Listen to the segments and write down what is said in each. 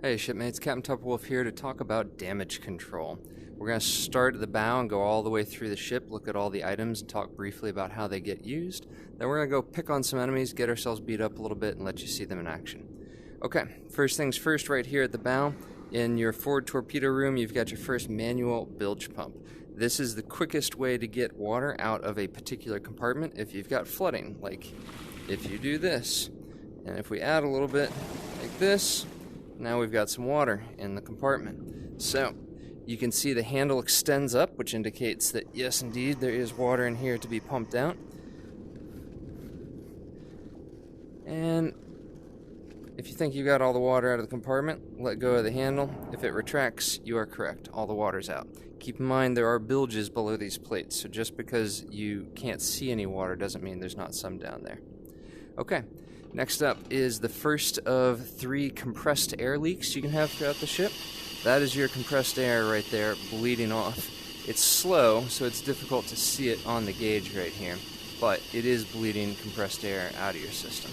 Hey Shipmates, CAPT TupperWolf here to talk about damage control. We're going to start at the bow and go all the way through the ship, look at all the items, and talk briefly about how they get used. Then we're going to go pick on some enemies, get ourselves beat up a little bit, and let you see them in action. Okay, first things first, right here at the bow, in your forward torpedo room, you've got your first manual bilge pump. This is the quickest way to get water out of a particular compartment if you've got flooding. Like, if you do this, and if we add a little bit like this, now we've got some water in the compartment. So you can see the handle extends up, which indicates that yes, indeed, there is water in here to be pumped out. And if you think you got all the water out of the compartment, let go of the handle. If it retracts, you are correct. All the water's out. Keep in mind there are bilges below these plates, so just because you can't see any water doesn't mean there's not some down there. Okay. Next up is the first of 3 compressed air leaks you can have throughout the ship. That is your compressed air right there bleeding off. It's slow, so it's difficult to see it on the gauge right here, but it is bleeding compressed air out of your system.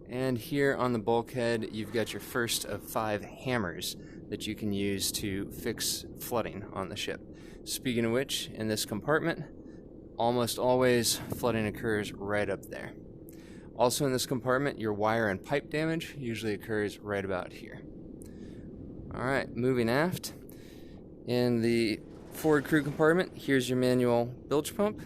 And here on the bulkhead, you've got your first of 5 hammers that you can use to fix flooding on the ship. Speaking of which, in this compartment, almost always flooding occurs right up there. Also in this compartment, your wire and pipe damage usually occurs right about here. Alright, moving aft. In the forward crew compartment, here's your manual bilge pump,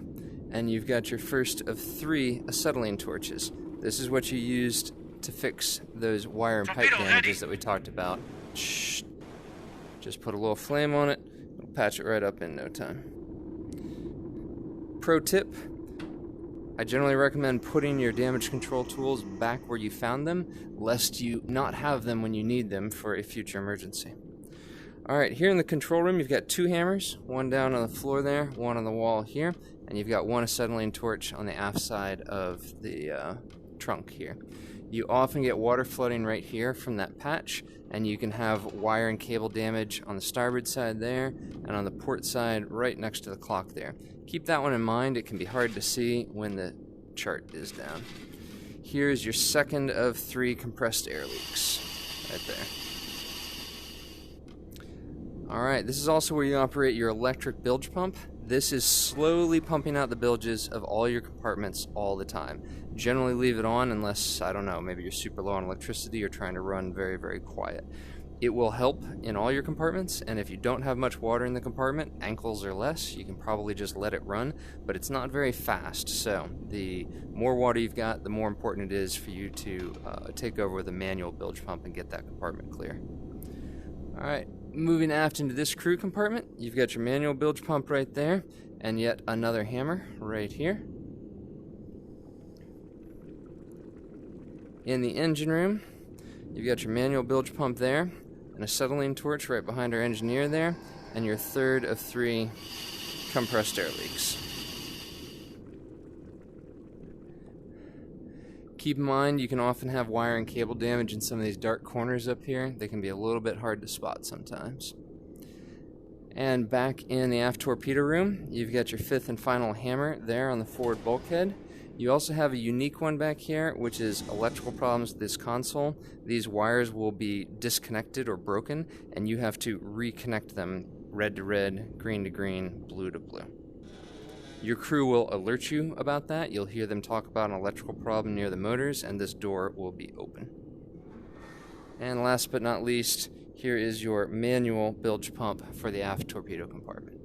and you've got your first of 3 acetylene torches. This is what you used to fix those wire and pipe damages that we talked about. Shh. Just put a little flame on it, it'll patch it right up in no time. Pro tip, I generally recommend putting your damage control tools back where you found them, lest you not have them when you need them for a future emergency. Alright, here in the control room you've got 2 hammers, one down on the floor there, one on the wall here, and you've got 1 acetylene torch on the aft side of the trunk here. You often get water flooding right here from that patch, and you can have wire and cable damage on the starboard side there, and on the port side right next to the clock there. Keep that one in mind. It can be hard to see when the chart is down. Here's your second of 3 compressed air leaks right there. Alright, this is also where you operate your electric bilge pump. This is slowly pumping out the bilges of all your compartments all the time. Generally leave it on unless, I don't know, maybe you're super low on electricity or trying to run very, very quiet. It will help in all your compartments, and if you don't have much water in the compartment, ankles or less, you can probably just let it run, but it's not very fast, so the more water you've got, the more important it is for you to take over with a manual bilge pump and get that compartment clear. Alright, moving aft into this crew compartment, you've got your manual bilge pump right there, and yet another hammer right here. In the engine room, you've got your manual bilge pump there, an acetylene torch right behind our engineer there, and your third of 3 compressed air leaks. Keep in mind, you can often have wire and cable damage in some of these dark corners up here. They can be a little bit hard to spot sometimes. And back in the aft torpedo room, you've got your 5th and final hammer there on the forward bulkhead. You also have a unique one back here, which is electrical problems with this console. These wires will be disconnected or broken, and you have to reconnect them red to red, green to green, blue to blue. Your crew will alert you about that. You'll hear them talk about an electrical problem near the motors, and this door will be open. And last but not least, here is your manual bilge pump for the aft torpedo compartment.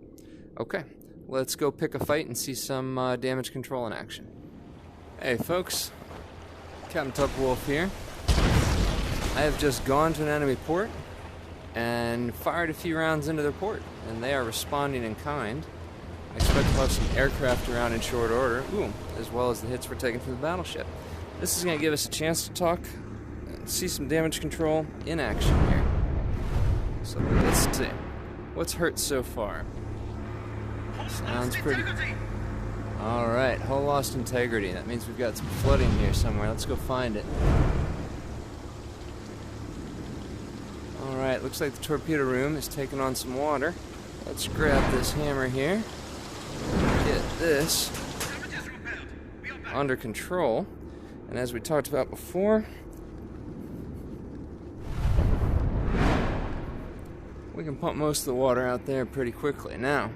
Okay, let's go pick a fight and see some damage control in action. Hey folks, CAPT TupperWolf here. I have just gone to an enemy port and fired a few rounds into their port, and they are responding in kind. I expect to have some aircraft around in short order, as well as the hits we're taking from the battleship. This is going to give us a chance to talk and see some damage control in action here. So let's see. What's hurt so far? Sounds pretty... Alright, hull lost integrity. That means we've got some flooding here somewhere. Let's go find it. Alright, looks like the torpedo room is taking on some water. Let's grab this hammer here. Get this under control. And as we talked about before, we can pump most of the water out there pretty quickly. Now,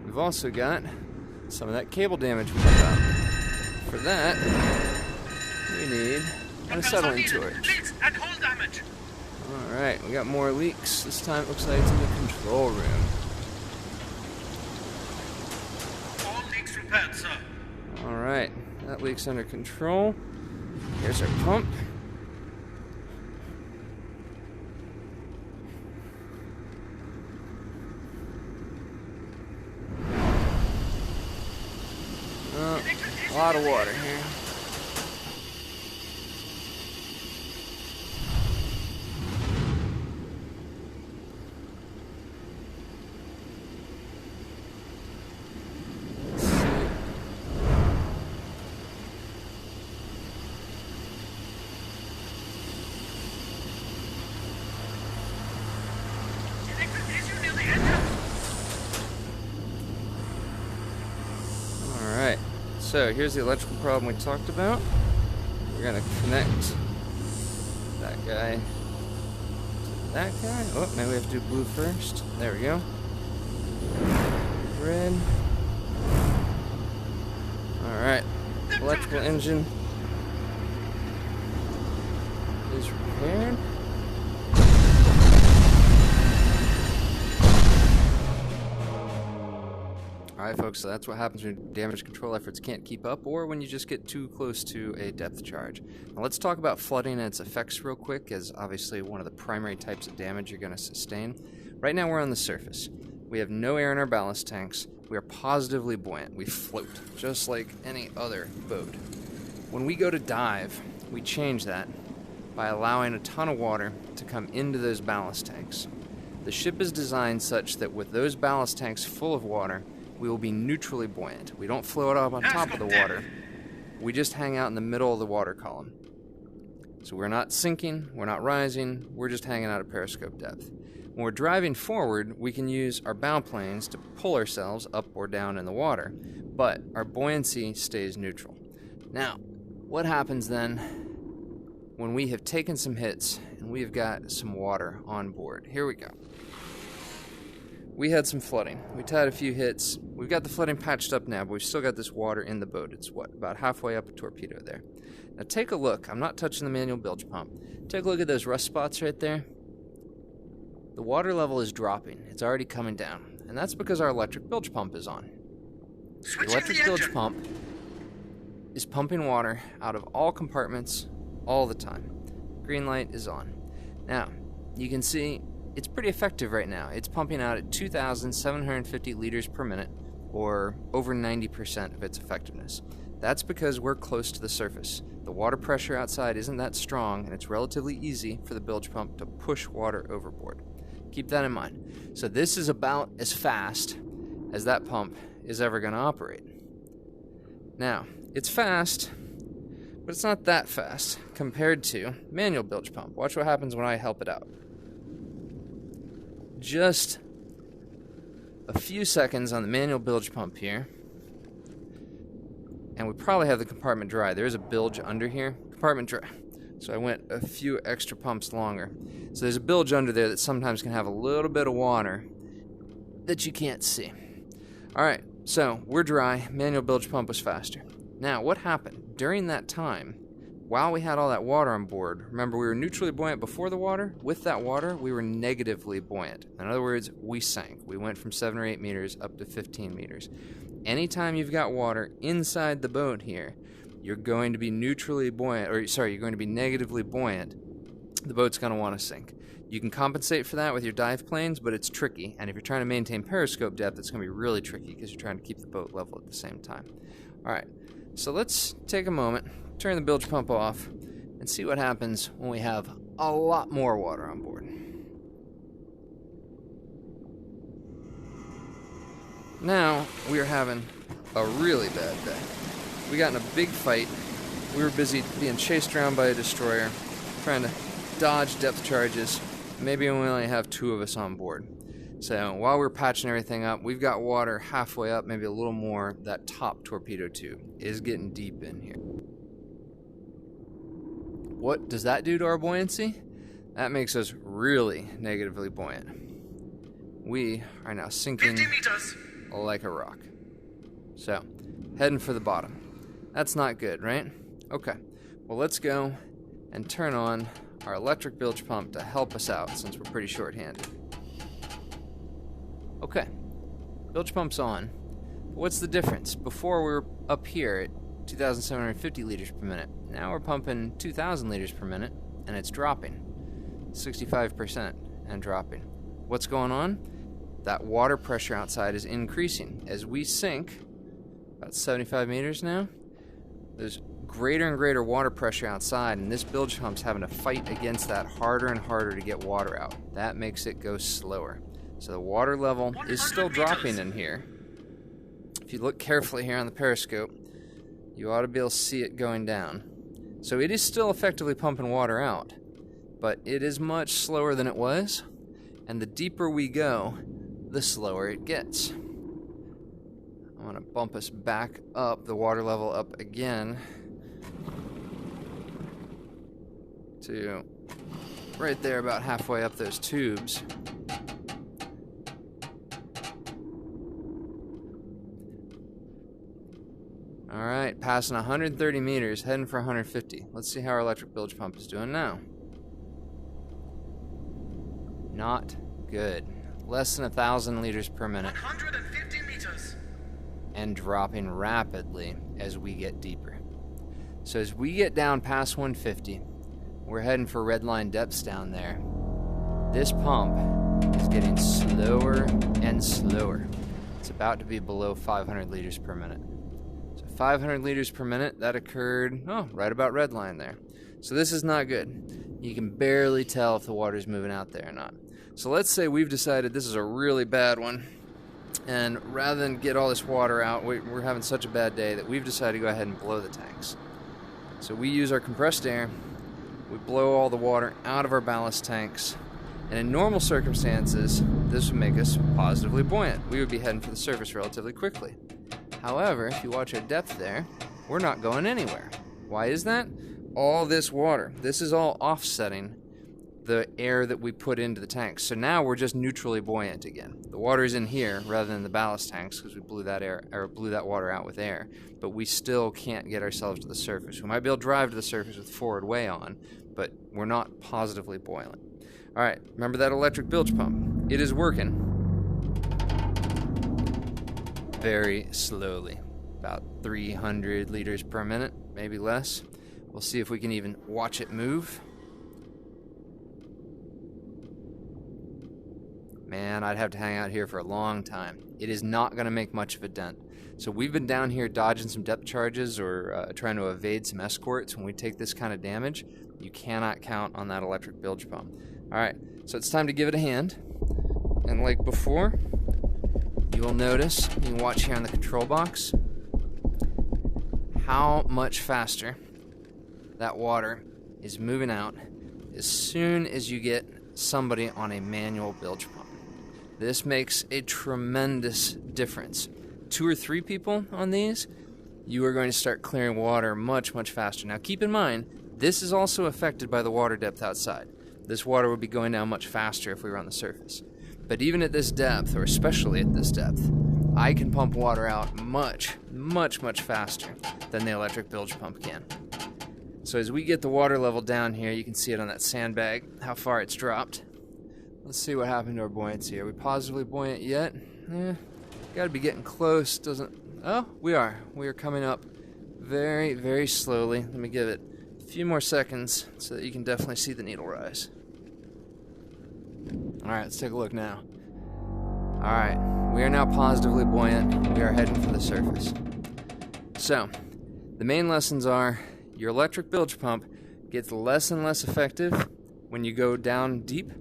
we've also got some of that cable damage we got. For that, we need an acetylene torch. Alright, we got more leaks. This time it looks like it's in the control room. All leaks repaired, sir. Alright, that leak's under control. Here's our pump. A lot of water here. So here's the electrical problem we talked about. We're gonna connect that guy to that guy. Oh, maybe we have to do blue first. There we go. Red. Alright. Electrical engine is repaired. Alright folks, so that's what happens when damage control efforts can't keep up, or when you just get too close to a depth charge. Now let's talk about flooding and its effects real quick, as obviously one of the primary types of damage you're going to sustain. Right now we're on the surface. We have no air in our ballast tanks. We are positively buoyant. We float, just like any other boat. When we go to dive, we change that by allowing a ton of water to come into those ballast tanks. The ship is designed such that with those ballast tanks full of water, we will be neutrally buoyant. We don't float up on top of the water. We just hang out in the middle of the water column. So we're not sinking, we're not rising, we're just hanging out at periscope depth. When we're driving forward, we can use our bow planes to pull ourselves up or down in the water, but our buoyancy stays neutral. Now, what happens then when we have taken some hits and we've got some water on board? Here we go. We had some flooding. We had a few hits. We've got the flooding patched up now, but we've still got this water in the boat. It's what, about halfway up a torpedo there. Now take a look. I'm not touching the manual bilge pump. Take a look at those rust spots right there. The water level is dropping. It's already coming down. And that's because our electric bilge pump is on. The electric bilge pump is pumping water out of all compartments all the time. Green light is on. Now, you can see it's pretty effective right now. It's pumping out at 2,750 liters per minute, or over 90% of its effectiveness. That's because we're close to the surface. The water pressure outside isn't that strong, and it's relatively easy for the bilge pump to push water overboard. Keep that in mind. So this is about as fast as that pump is ever going to operate. Now, it's fast, but it's not that fast compared to manual bilge pump. Watch what happens when I help it out. Just a few seconds on the manual bilge pump here, and we probably have the compartment dry. There's a bilge under here, compartment dry. So I went a few extra pumps longer. So there's a bilge under there that sometimes can have a little bit of water that you can't see. Alright, so we're dry. Manual bilge pump was faster. Now, what happened? During that time, while we had all that water on board, remember we were neutrally buoyant before the water? With that water, we were negatively buoyant. In other words, we sank. We went from 7 or 8 meters up to 15 meters. Anytime you've got water inside the boat here, you're going to be neutrally buoyant, you're going to be negatively buoyant. The boat's going to want to sink. You can compensate for that with your dive planes, but it's tricky. And if you're trying to maintain periscope depth, it's going to be really tricky because you're trying to keep the boat level at the same time. All right, so let's take a moment, turn the bilge pump off, and see what happens when we have a lot more water on board. Now, we are having a really bad day. We got in a big fight. We were busy being chased around by a destroyer, trying to dodge depth charges. Maybe we only have 2 of us on board. So while we're patching everything up, we've got water halfway up, maybe a little more. That top torpedo tube is getting deep in here. what does that do to our buoyancy? That makes us really negatively buoyant. We are now sinking 50 meters. like a rock. So, heading for the bottom. That's not good, right? Okay, well, let's go and turn on our electric bilge pump to help us out since we're pretty short-handed. Okay, bilge pump's on. What's the difference? Before we were up here at 2,750 liters per minute. Now we're pumping 2,000 liters per minute, and it's dropping. 65% and dropping. What's going on? That water pressure outside is increasing. As we sink, about 75 meters now, there's greater and greater water pressure outside, and this bilge pump's having to fight against that harder and harder to get water out. That makes it go slower. So the water level is still dropping in here. If you look carefully here on the periscope, you ought to be able to see it going down. So it is still effectively pumping water out, but it is much slower than it was, and the deeper we go, the slower it gets. I'm going to bump us back up, the water level up again, to right there, about halfway up those tubes. Alright, passing 130 meters, heading for 150. Let's see how our electric bilge pump is doing now. Not good. Less than 1,000 liters per minute. 150 meters. And dropping rapidly as we get deeper. So as we get down past 150, we're heading for red line depths down there. This pump is getting slower and slower. It's about to be below 500 liters per minute. 500 liters per minute, that occurred, right about red line there. So this is not good. You can barely tell if the water's moving out there or not. So let's say we've decided this is a really bad one, and rather than get all this water out, we're having such a bad day that we've decided to go ahead and blow the tanks. So we use our compressed air, we blow all the water out of our ballast tanks, and in normal circumstances, this would make us positively buoyant. We would be heading for the surface relatively quickly. However, if you watch our depth there, we're not going anywhere. Why is that? All this water, this is all offsetting the air that we put into the tanks. So now we're just neutrally buoyant again. The water is in here rather than the ballast tanks because we blew that water out with air, but we still can't get ourselves to the surface. We might be able to drive to the surface with forward way on, but we're not positively buoyant. All right, remember that electric bilge pump? It is working. Very slowly, about 300 liters per minute, maybe less. We'll see if we can even watch it move. Man, I'd have to hang out here for a long time. It is not going to make much of a dent. So we've been down here dodging some depth charges or trying to evade some escorts. When we take this kind of damage, you cannot count on that electric bilge pump. All right, so it's time to give it a hand. And like before, you will notice, you can watch here on the control box, how much faster that water is moving out as soon as you get somebody on a manual bilge pump. This makes a tremendous difference. 2 or 3 people on these, you are going to start clearing water much, much faster. Now keep in mind, this is also affected by the water depth outside. This water would be going down much faster if we were on the surface. But even at this depth, or especially at this depth, I can pump water out much, much, much faster than the electric bilge pump can. So as we get the water level down here, you can see it on that sandbag, how far it's dropped. Let's see what happened to our buoyancy. Are we positively buoyant yet? Gotta be getting close, Oh, we are. We are coming up very, very slowly. Let me give it a few more seconds so that you can definitely see the needle rise. Alright, let's take a look now. Alright, we are now positively buoyant. We are heading for the surface. So, the main lessons are your electric bilge pump gets less and less effective when you go down deep,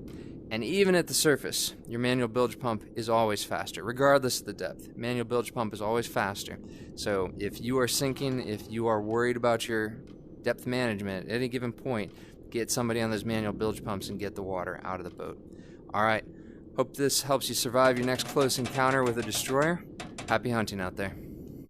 and even at the surface, your manual bilge pump is always faster, regardless of the depth. Manual bilge pump is always faster. So if you are sinking, if you are worried about your depth management at any given point, get somebody on those manual bilge pumps and get the water out of the boat. Alright, hope this helps you survive your next close encounter with a destroyer. Happy hunting out there.